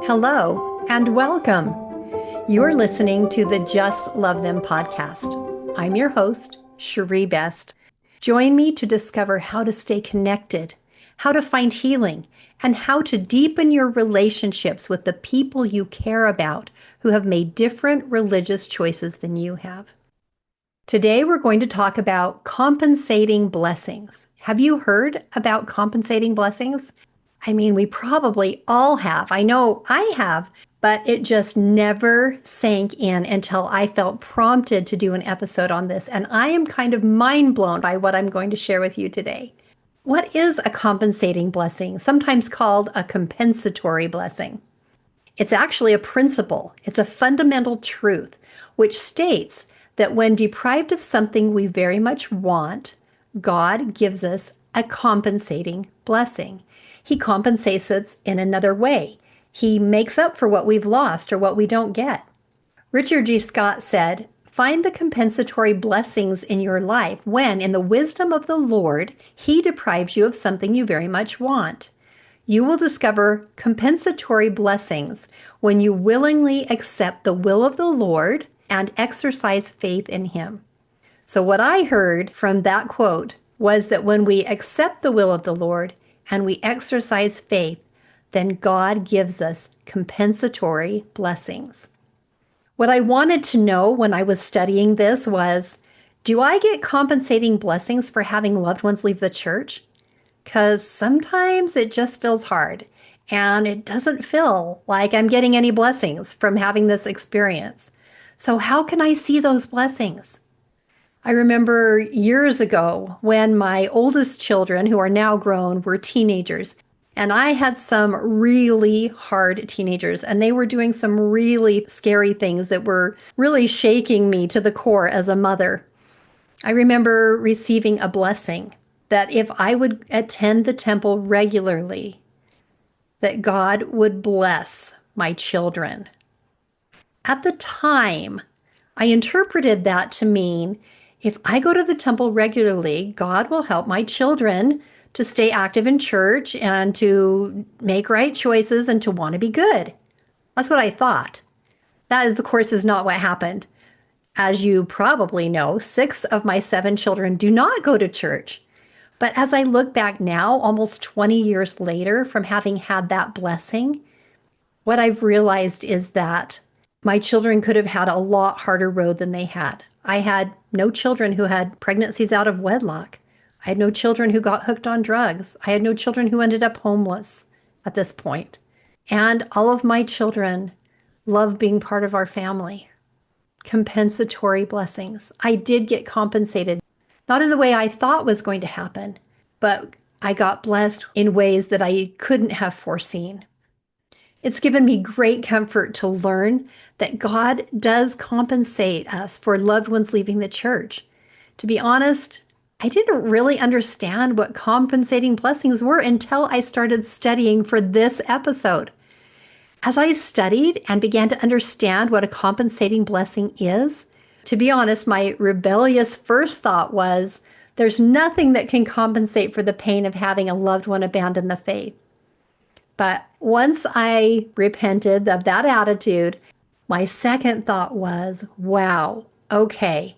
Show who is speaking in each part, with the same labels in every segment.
Speaker 1: Hello and welcome. You're listening to the Just Love Them podcast. I'm your host, Shiree Best. Join me to discover how to stay connected, how to find healing, and how to deepen your relationships with the people you care about who have made different religious choices than you have. Today, we're going to talk about compensating blessings. Have you heard about compensating blessings? I mean, we probably all have. I know I have, but it just never sank in until I felt prompted to do an episode on this. And I am kind of mind blown by what I'm going to share with you today. What is a compensating blessing, sometimes called a compensatory blessing? It's actually a principle. It's a fundamental truth, which states that when deprived of something we very much want, God gives us a compensating blessing. He compensates us in another way. He makes up for what we've lost or what we don't get. Richard G. Scott said, "Find the compensatory blessings in your life when, in the wisdom of the Lord, He deprives you of something you very much want. You will discover compensatory blessings when you willingly accept the will of the Lord and exercise faith in Him." So what I heard from that quote was that when we accept the will of the Lord and we exercise faith, then God gives us compensatory blessings. What I wanted to know when I was studying this was, do I get compensating blessings for having loved ones leave the church? Because sometimes it just feels hard and it doesn't feel like I'm getting any blessings from having this experience. So how can I see those blessings? I remember years ago when my oldest children, who are now grown, were teenagers. And I had some really hard teenagers, and they were doing some really scary things that were really shaking me to the core as a mother. I remember receiving a blessing that if I would attend the temple regularly, that God would bless my children. At the time, I interpreted that to mean if I go to the temple regularly, God will help my children to stay active in church and to make right choices and to want to be good. That's what I thought. That, of course, is not what happened. As you probably know, 6 of my 7 children do not go to church. But as I look back now, almost 20 years later from having had that blessing, what I've realized is that my children could have had a lot harder road than they had. I had no children who had pregnancies out of wedlock. I had no children who got hooked on drugs. I had no children who ended up homeless at this point. And all of my children love being part of our family. Compensatory blessings. I did get compensated, not in the way I thought was going to happen, but I got blessed in ways that I couldn't have foreseen. It's given me great comfort to learn that God does compensate us for loved ones leaving the church. To be honest, I didn't really understand what compensating blessings were until I started studying for this episode. As I studied and began to understand what a compensating blessing is, to be honest, my rebellious first thought was, there's nothing that can compensate for the pain of having a loved one abandon the faith. But once I repented of that attitude, my second thought was, wow, okay,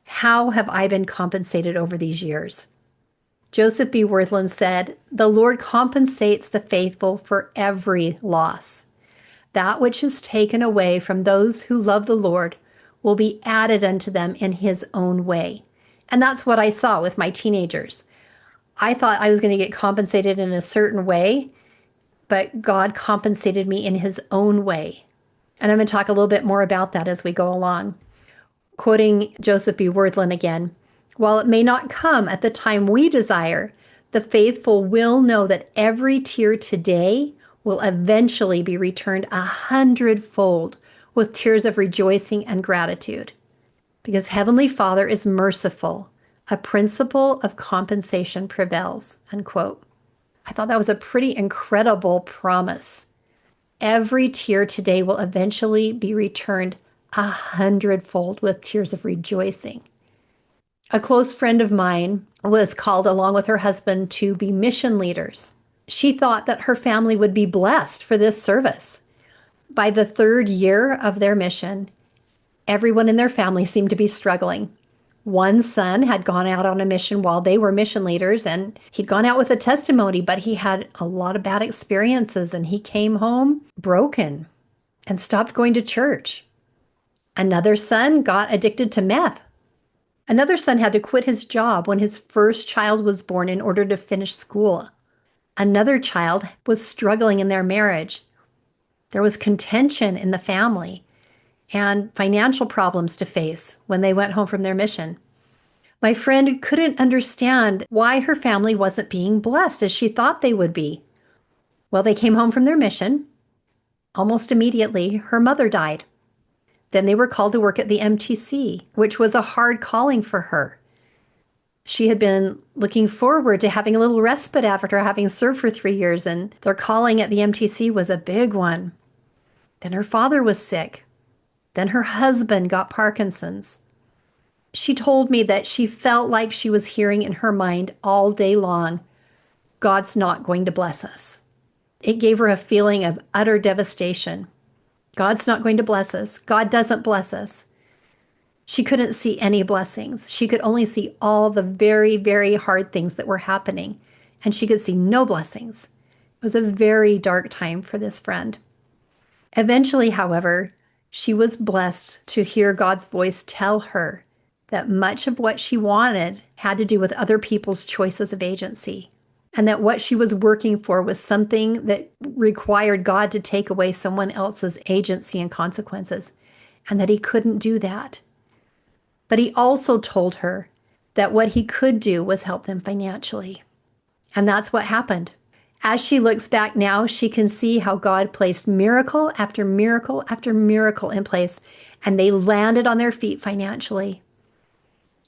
Speaker 1: how have I been compensated over these years? Joseph B. Worthland said, "The Lord compensates the faithful for every loss. That which is taken away from those who love the Lord will be added unto them in His own way." And that's what I saw with my teenagers. I thought I was going to get compensated in a certain way, but God compensated me in His own way. And I'm going to talk a little bit more about that as we go along. Quoting Joseph B. Worthland again, "While it may not come at the time we desire, the faithful will know that every tear today will eventually be returned 100-fold with tears of rejoicing and gratitude. Because Heavenly Father is merciful, a principle of compensation prevails." Unquote. I thought that was a pretty incredible promise. Every tear today will eventually be returned 100-fold with tears of rejoicing. A close friend of mine was called along with her husband to be mission leaders. She thought that her family would be blessed for this service. By the third year of their mission, everyone in their family seemed to be struggling. One son had gone out on a mission while they were mission leaders, and he'd gone out with a testimony, but he had a lot of bad experiences, and he came home broken and stopped going to church. Another son got addicted to meth. Another son had to quit his job when his first child was born in order to finish school. Another child was struggling in their marriage. There was contention in the family and financial problems to face when they went home from their mission. My friend couldn't understand why her family wasn't being blessed as she thought they would be. Well, they came home from their mission. Almost immediately, her mother died. Then they were called to work at the MTC, which was a hard calling for her. She had been looking forward to having a little respite after having served for 3 years, and their calling at the MTC was a big one. Then her father was sick. Then her husband got Parkinson's. She told me that she felt like she was hearing in her mind all day long, God's not going to bless us. It gave her a feeling of utter devastation. God's not going to bless us. God doesn't bless us. She couldn't see any blessings. She could only see all the very, very hard things that were happening, and she could see no blessings. It was a very dark time for this friend. Eventually, however, she was blessed to hear God's voice tell her that much of what she wanted had to do with other people's choices of agency, and that what she was working for was something that required God to take away someone else's agency and consequences, and that he couldn't do that. But he also told her that what he could do was help them financially. And that's what happened. As she looks back now, she can see how God placed miracle after miracle after miracle in place, and they landed on their feet financially.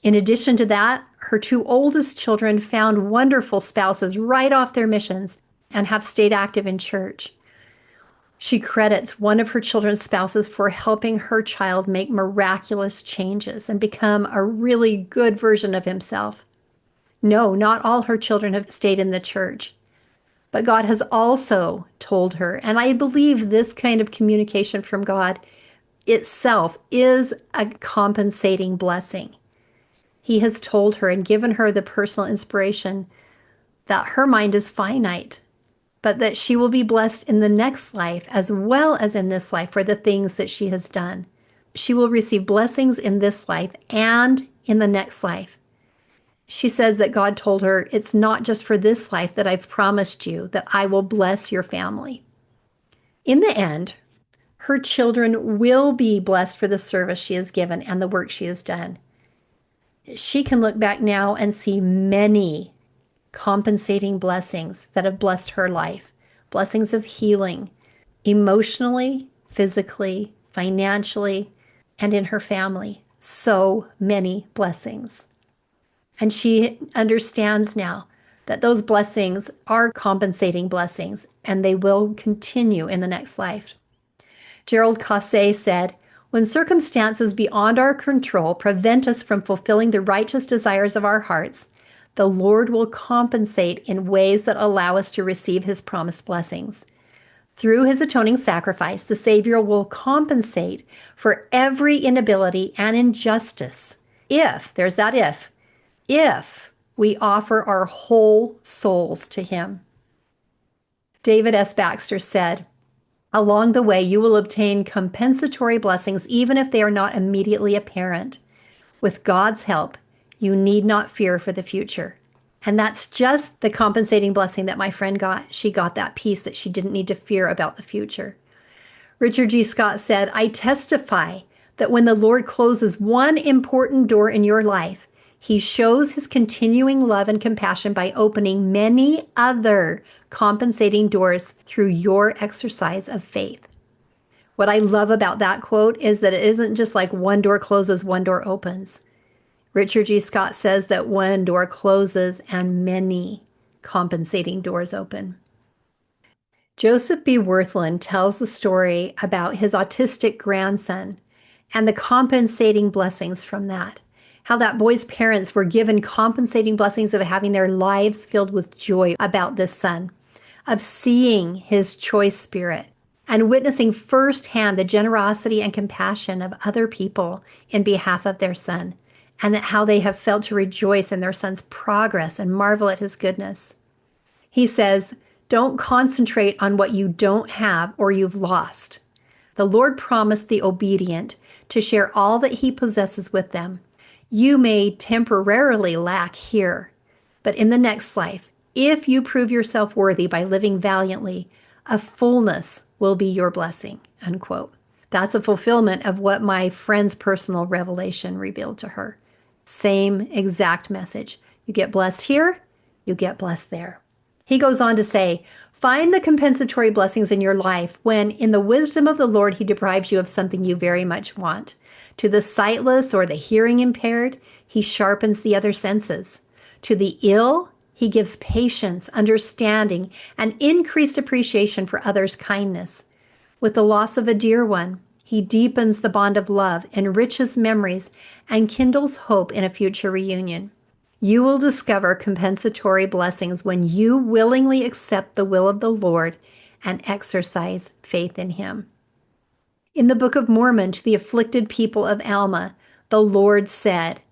Speaker 1: In addition to that, her 2 oldest children found wonderful spouses right off their missions and have stayed active in church. She credits one of her children's spouses for helping her child make miraculous changes and become a really good version of himself. No, not all her children have stayed in the church, but God has also told her, and I believe this kind of communication from God itself is a compensating blessing. He has told her and given her the personal inspiration that her mind is finite, but that she will be blessed in the next life as well as in this life for the things that she has done. She will receive blessings in this life and in the next life. She says that God told her, it's not just for this life that I've promised you that I will bless your family. In the end, her children will be blessed for the service she has given and the work she has done. She can look back now and see many compensating blessings that have blessed her life. Blessings of healing, emotionally, physically, financially, and in her family. So many blessings. And she understands now that those blessings are compensating blessings, and they will continue in the next life. Gerald Cassé said, when circumstances beyond our control prevent us from fulfilling the righteous desires of our hearts, the Lord will compensate in ways that allow us to receive his promised blessings. Through his atoning sacrifice, the Savior will compensate for every inability and injustice there's that if we offer our whole souls to him. David S. Baxter said, along the way, you will obtain compensatory blessings even if they are not immediately apparent. With God's help, you need not fear for the future. And that's just the compensating blessing that my friend got. She got that peace that she didn't need to fear about the future. Richard G. Scott said, I testify that when the Lord closes one important door in your life, he shows his continuing love and compassion by opening many other compensating doors through your exercise of faith. What I love about that quote is that it isn't just like one door closes, one door opens. Richard G. Scott says that one door closes and many compensating doors open. Joseph B. Worthland tells the story about his autistic grandson and the compensating blessings from that. How that boy's parents were given compensating blessings of having their lives filled with joy about this son, of seeing his choice spirit, and witnessing firsthand the generosity and compassion of other people in behalf of their son, and that how they have felt to rejoice in their son's progress and marvel at his goodness. He says, don't concentrate on what you don't have or you've lost. The Lord promised the obedient to share all that he possesses with them. You may temporarily lack here, but in the next life, if you prove yourself worthy by living valiantly, a fullness will be your blessing, unquote. That's a fulfillment of what my friend's personal revelation revealed to her. Same exact message. You get blessed here, you get blessed there. He goes on to say, find the compensatory blessings in your life when, in the wisdom of the Lord, he deprives you of something you very much want. To the sightless or the hearing impaired, he sharpens the other senses. To the ill, he gives patience, understanding, and increased appreciation for others' kindness. With the loss of a dear one, he deepens the bond of love, enriches memories, and kindles hope in a future reunion. You will discover compensatory blessings when you willingly accept the will of the Lord and exercise faith in him. In the Book of Mormon, to the afflicted people of Alma, the Lord said,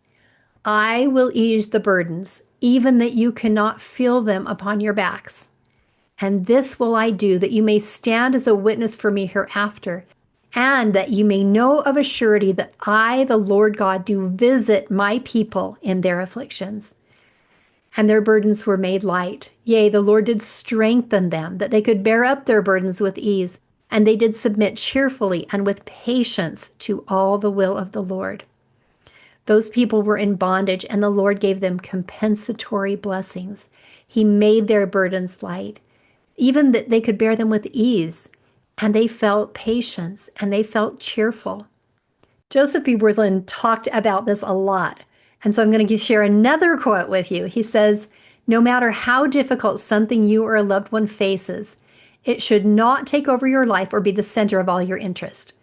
Speaker 1: I will ease the burdens, even that you cannot feel them upon your backs. And this will I do, that you may stand as a witness for me hereafter, and that you may know of a surety that I, the Lord God, do visit my people in their afflictions. And their burdens were made light. Yea, the Lord did strengthen them, that they could bear up their burdens with ease, and they did submit cheerfully and with patience to all the will of the Lord. Those people were in bondage, and the Lord gave them compensatory blessings. He made their burdens light, even that they could bear them with ease, and they felt patience, and they felt cheerful. Joseph B. Wortham talked about this a lot, and so I'm going to share another quote with you. He says, no matter how difficult something you or a loved one faces, it should not take over your life or be the center of all your interest.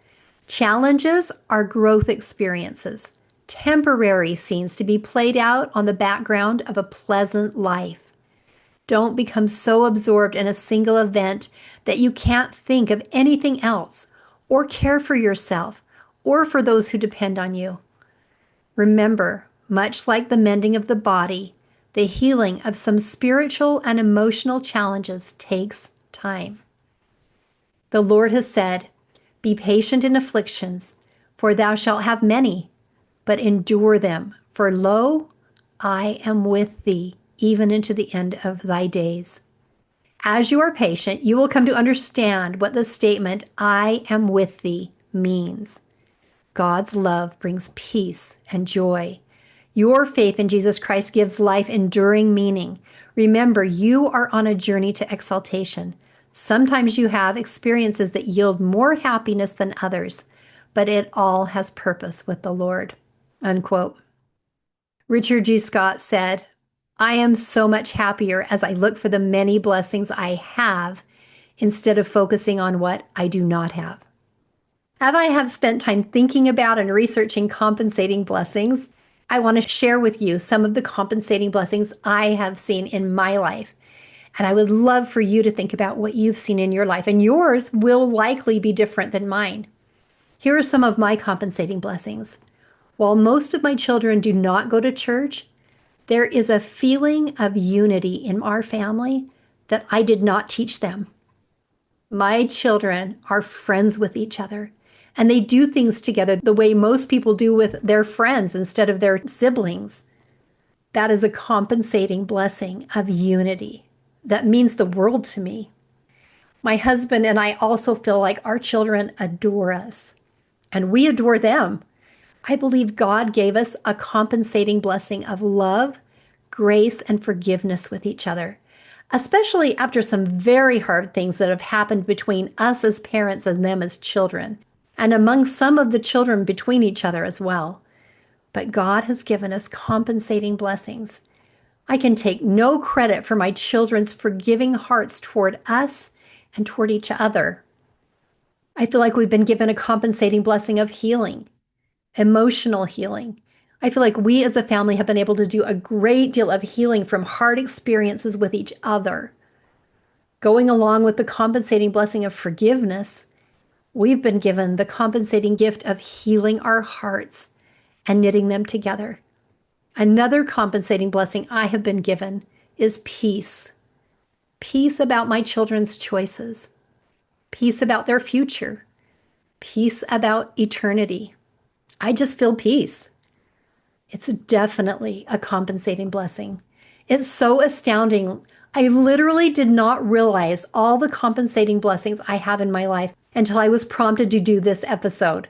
Speaker 1: Challenges are growth experiences, temporary scenes to be played out on the background of a pleasant life. Don't become so absorbed in a single event that you can't think of anything else or care for yourself or for those who depend on you. Remember, much like the mending of the body, the healing of some spiritual and emotional challenges takes time. The Lord has said, be patient in afflictions, for thou shalt have many, but endure them. For lo, I am with thee, even into the end of thy days. As you are patient, you will come to understand what the statement, I am with thee, means. God's love brings peace and joy. Your faith in Jesus Christ gives life enduring meaning. Remember, you are on a journey to exaltation. Sometimes you have experiences that yield more happiness than others, but it all has purpose with the Lord. Unquote. Richard G. Scott said, I am so much happier as I look for the many blessings I have instead of focusing on what I do not have. As I have spent time thinking about and researching compensating blessings, I want to share with you some of the compensating blessings I have seen in my life. And I would love for you to think about what you've seen in your life, and yours will likely be different than mine. Here are some of my compensating blessings. While most of my children do not go to church, there is a feeling of unity in our family that I did not teach them. My children are friends with each other, and they do things together the way most people do with their friends instead of their siblings. That is a compensating blessing of unity. That means the world to me. My husband and I also feel like our children adore us, and we adore them. I believe God gave us a compensating blessing of love, grace, and forgiveness with each other, especially after some very hard things that have happened between us as parents and them as children, and among some of the children between each other as well. But God has given us compensating blessings. I can take no credit for my children's forgiving hearts toward us and toward each other. I feel like we've been given a compensating blessing of healing. Emotional healing. I feel like we as a family have been able to do a great deal of healing from hard experiences with each other. Going along with the compensating blessing of forgiveness, we've been given the compensating gift of healing our hearts and knitting them together. Another compensating blessing I have been given is peace. Peace about my children's choices, peace about their future, peace about eternity. I just feel peace. It's definitely a compensating blessing. It's so astounding. I literally did not realize all the compensating blessings I have in my life until I was prompted to do this episode.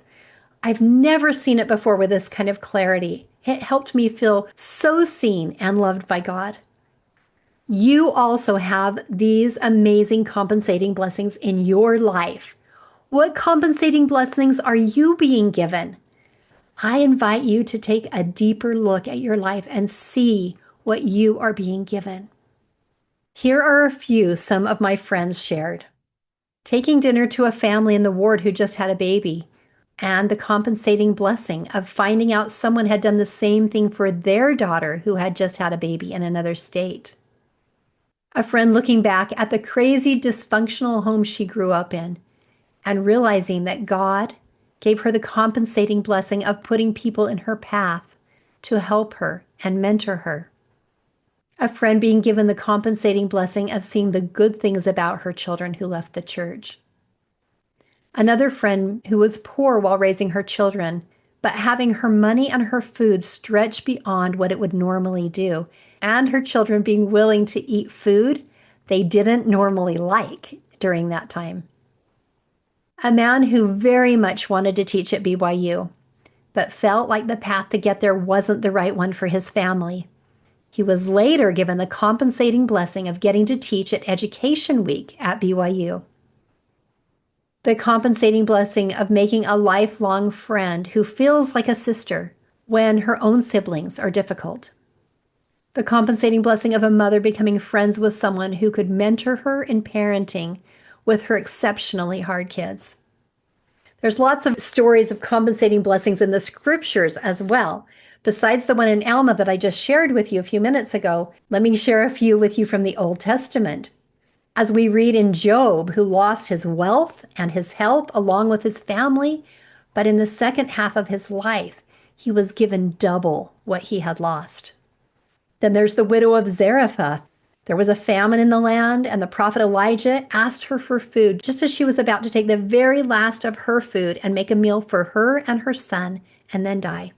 Speaker 1: I've never seen it before with this kind of clarity. It helped me feel so seen and loved by God. You also have these amazing compensating blessings in your life. What compensating blessings are you being given? I invite you to take a deeper look at your life and see what you are being given. Here are a few some of my friends shared. Taking dinner to a family in the ward who just had a baby, and the compensating blessing of finding out someone had done the same thing for their daughter who had just had a baby in another state. A friend looking back at the crazy dysfunctional home she grew up in and realizing that God gave her the compensating blessing of putting people in her path to help her and mentor her. A friend being given the compensating blessing of seeing the good things about her children who left the church. Another friend who was poor while raising her children, but having her money and her food stretch beyond what it would normally do, and her children being willing to eat food they didn't normally like during that time. A man who very much wanted to teach at BYU, but felt like the path to get there wasn't the right one for his family. He was later given the compensating blessing of getting to teach at Education Week at BYU. The compensating blessing of making a lifelong friend who feels like a sister when her own siblings are difficult. The compensating blessing of a mother becoming friends with someone who could mentor her in parenting with her exceptionally hard kids. There's lots of stories of compensating blessings in the scriptures as well. Besides the one in Alma that I just shared with you a few minutes ago, let me share a few with you from the Old Testament. As we read in Job, who lost his wealth and his health along with his family, but in the second half of his life, he was given double what he had lost. Then there's the widow of Zarephath. There was a famine in the land, and the prophet Elijah asked her for food just as she was about to take the very last of her food and make a meal for her and her son and then die.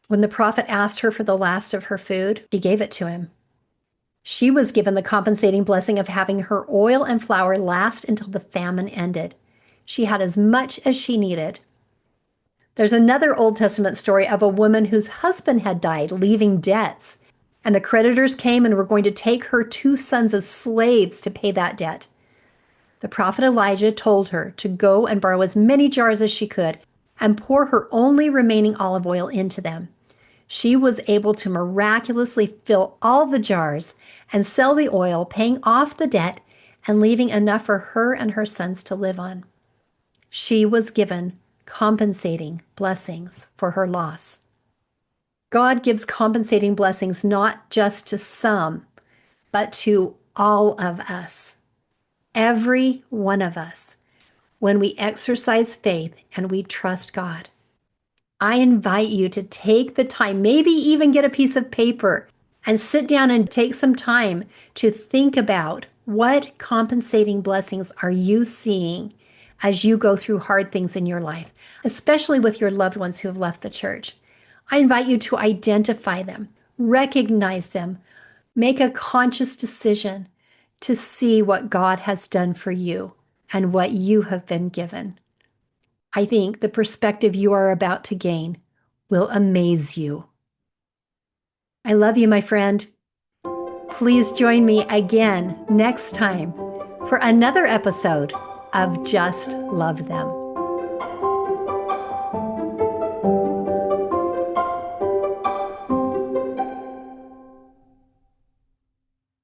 Speaker 1: When the prophet asked her for the last of her food, she gave it to him. She was given the compensating blessing of having her oil and flour last until the famine ended. She had as much as she needed. There's another Old Testament story of a woman whose husband had died, leaving debts. And the creditors came and were going to take her 2 sons as slaves to pay that debt. The prophet Elijah told her to go and borrow as many jars as she could and pour her only remaining olive oil into them. She was able to miraculously fill all the jars and sell the oil, paying off the debt and leaving enough for her and her sons to live on. She was given compensating blessings for her loss. God gives compensating blessings not just to some, but to all of us. Every one of us, when we exercise faith and we trust God. I invite you to take the time, maybe even get a piece of paper and sit down and take some time to think about what compensating blessings are you seeing as you go through hard things in your life, especially with your loved ones who have left the church. I invite you to identify them, recognize them, make a conscious decision to see what God has done for you and what you have been given. I think the perspective you are about to gain will amaze you. I love you, my friend. Please join me again next time for another episode of Just Love Them.